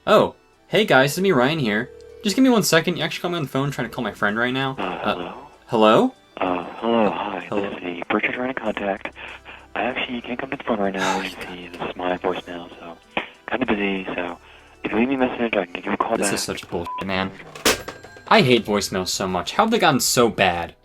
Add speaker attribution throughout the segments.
Speaker 1: Oh, hey guys, it's me Ryan here. Just give me 1 second. You actually call me on the phone trying to call my friend right now.
Speaker 2: Hello?
Speaker 1: Hello?
Speaker 2: Hello, hi.
Speaker 1: Hello?
Speaker 2: This is the person trying to contact. I actually can't come to the phone right now. You see, this is my voicemail, so kind of busy. So if you leave me a message, I can give you a call
Speaker 1: This
Speaker 2: back.
Speaker 1: is such bullshit, man. I hate voicemails so much. How have they gotten so bad?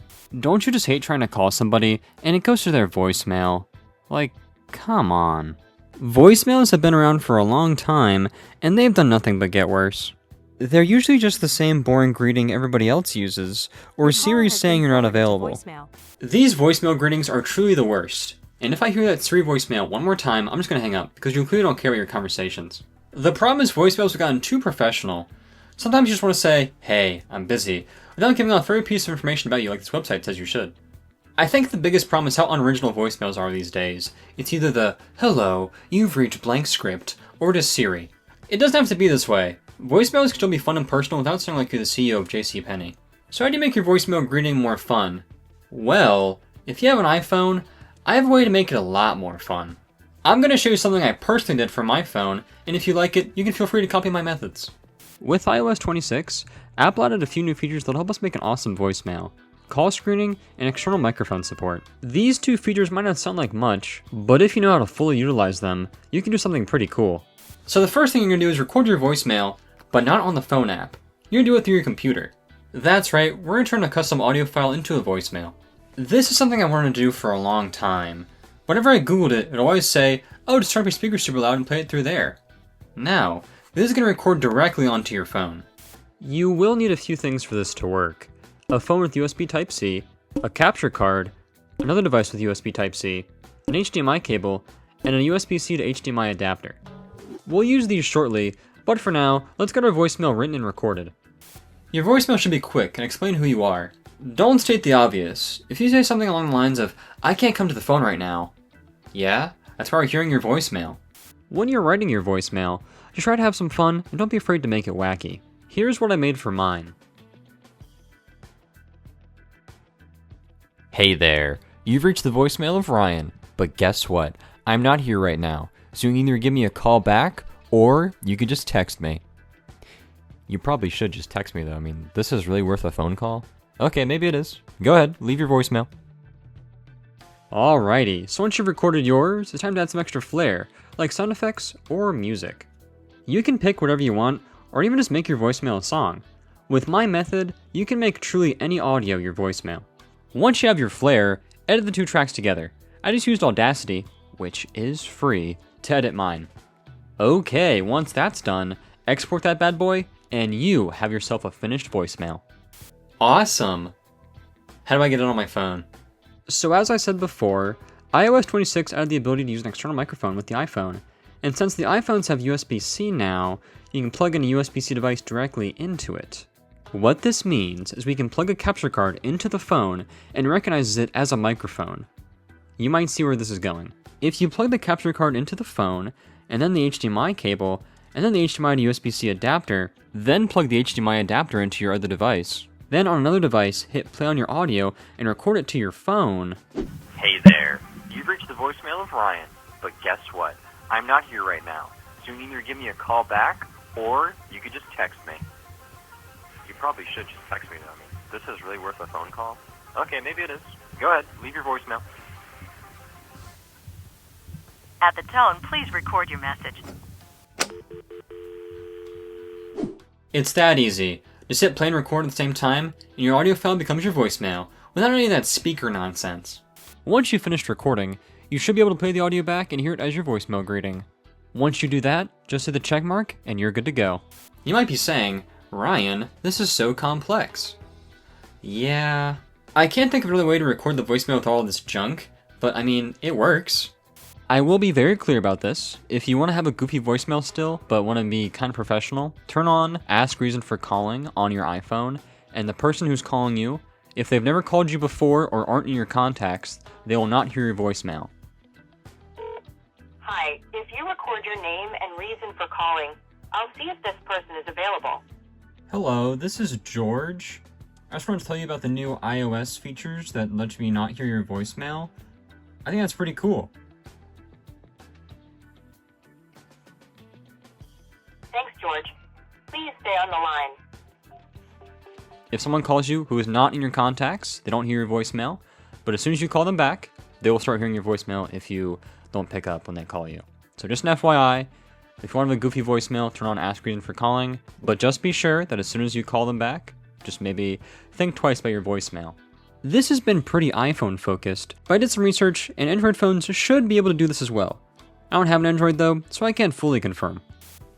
Speaker 1: Don't you just hate trying to call somebody and it goes to their voicemail? Like, come on. Voicemails have been around for a long time, and they've done nothing but get worse. They're usually just the same boring greeting everybody else uses, or Siri saying you're not available. These voicemail greetings are truly the worst, and if I hear that Siri voicemail one more time, I'm just gonna hang up, because you clearly don't care about your conversations. The problem is voicemails have gotten too professional. Sometimes you just want to say, hey, I'm busy, without giving out every piece of information about you like this website says you should. I think the biggest problem is how unoriginal voicemails are these days. It's either the, hello, you've reached blank script, or it is Siri. It doesn't have to be this way. Voicemails can still be fun and personal without sounding like you're the CEO of JCPenney. So how do you make your voicemail greeting more fun? Well, if you have an iPhone, I have a way to make it a lot more fun. I'm going to show you something I personally did for my phone, and if you like it, you can feel free to copy my methods. With iOS 26, Apple added a few new features that'll help us make an awesome voicemail. Call screening, and external microphone support. These two features might not sound like much, but if you know how to fully utilize them, you can do something pretty cool. So the first thing you're going to do is record your voicemail, but not on the phone app. You're going to do it through your computer. That's right, we're going to turn a custom audio file into a voicemail. This is something I wanted to do for a long time. Whenever I googled it, it would always say, oh, just turn up your speakers super loud and play it through there. Now, this is going to record directly onto your phone. You will need a few things for this to work. A phone with USB Type-C, a capture card, another device with USB Type-C, an HDMI cable, and a USB-C to HDMI adapter. We'll use these shortly, but for now, let's get our voicemail written and recorded. Your voicemail should be quick and explain who you are. Don't state the obvious. If you say something along the lines of, I can't come to the phone right now. Yeah, that's why we're hearing your voicemail. When you're writing your voicemail, just try to have some fun and don't be afraid to make it wacky. Here's what I made for mine.
Speaker 3: Hey there, you've reached the voicemail of Ryan, but guess what? I'm not here right now, so you can either give me a call back, or you can just text me. You probably should just text me though, I mean, this is really worth a phone call? Okay, maybe it is. Go ahead, leave your voicemail.
Speaker 1: Alrighty, so once you've recorded yours, it's time to add some extra flair, like sound effects or music. You can pick whatever you want, or even just make your voicemail a song. With my method, you can make truly any audio your voicemail. Once you have your flair, edit the two tracks together. I just used Audacity, which is free, to edit mine. Okay, once that's done, export that bad boy, and you have yourself a finished voicemail. Awesome! How do I get it on my phone? So as I said before, iOS 26 added the ability to use an external microphone with the iPhone. And since the iPhones have USB-C now, you can plug in a USB-C device directly into it. What this means is we can plug a capture card into the phone and recognizes it as a microphone. You might see where this is going. If you plug the capture card into the phone, and then the HDMI cable, and then the HDMI to USB-C adapter, then plug the HDMI adapter into your other device, then on another device, hit play on your audio and record it to your phone.
Speaker 2: Hey there, you've reached the voicemail of Ryan, but guess what? I'm not here right now, so you can either give me a call back, or you could just text me. You probably should just text me though, I mean, this is really worth a phone call? Okay, maybe it is. Go ahead, leave your voicemail.
Speaker 4: At the tone, please record your message.
Speaker 1: It's that easy. Just hit play and record at the same time, and your audio file becomes your voicemail, without any of that speaker nonsense. Once you've finished recording, you should be able to play the audio back and hear it as your voicemail greeting. Once you do that, just hit the check mark, and you're good to go. You might be saying, Ryan, this is so complex. Yeah, I can't think of another way to record the voicemail with all of this junk, but I mean, it works. I will be very clear about this. If you want to have a goofy voicemail still, but want to be kind of professional, turn on Ask Reason for Calling on your iPhone, and the person who's calling you, if they've never called you before or aren't in your contacts, they will not hear your voicemail.
Speaker 4: Hi, if you record your name and reason for calling, I'll see if this person is available.
Speaker 1: Hello, this is George. I just wanted to tell you about the new iOS features that let me not hear your voicemail. I think that's pretty cool.
Speaker 4: Thanks, George. Please stay on the line.
Speaker 3: If someone calls you who is not in your contacts, they don't hear your voicemail, but as soon as you call them back, they will start hearing your voicemail if you don't pick up when they call you. So just an FYI, if you want to have a goofy voicemail, turn on Ask Reason for Calling, but just be sure that as soon as you call them back, just maybe think twice about your voicemail.
Speaker 1: This has been pretty iPhone focused, but I did some research and Android phones should be able to do this as well. I don't have an Android though, so I can't fully confirm.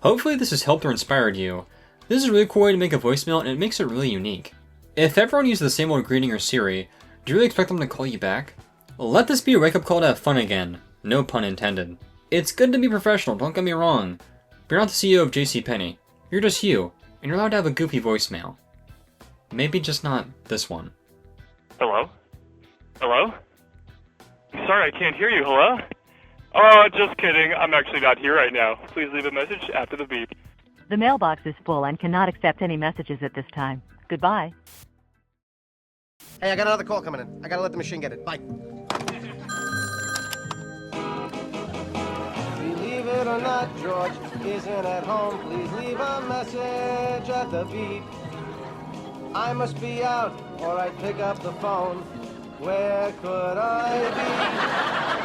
Speaker 1: Hopefully this has helped or inspired you. This is a really cool way to make a voicemail and it makes it really unique. If everyone uses the same old greeting or Siri, do you really expect them to call you back? Let this be a wake-up call to have fun again. No pun intended. It's good to be professional, don't get me wrong. But you're not the CEO of JCPenney. You're just you, and you're allowed to have a goofy voicemail. Maybe just not this one.
Speaker 5: Hello? Hello? Sorry, I can't hear you. Hello? Oh, just kidding. I'm actually not here right now. Please leave a message after the beep.
Speaker 6: The mailbox is full and cannot accept any messages at this time. Goodbye.
Speaker 7: Hey, I got another call coming in. I gotta let the machine get it. Bye. Believe it or not, George isn't at home. Please leave a message at the beep. I must be out or I'd pick up the phone. Where could I be?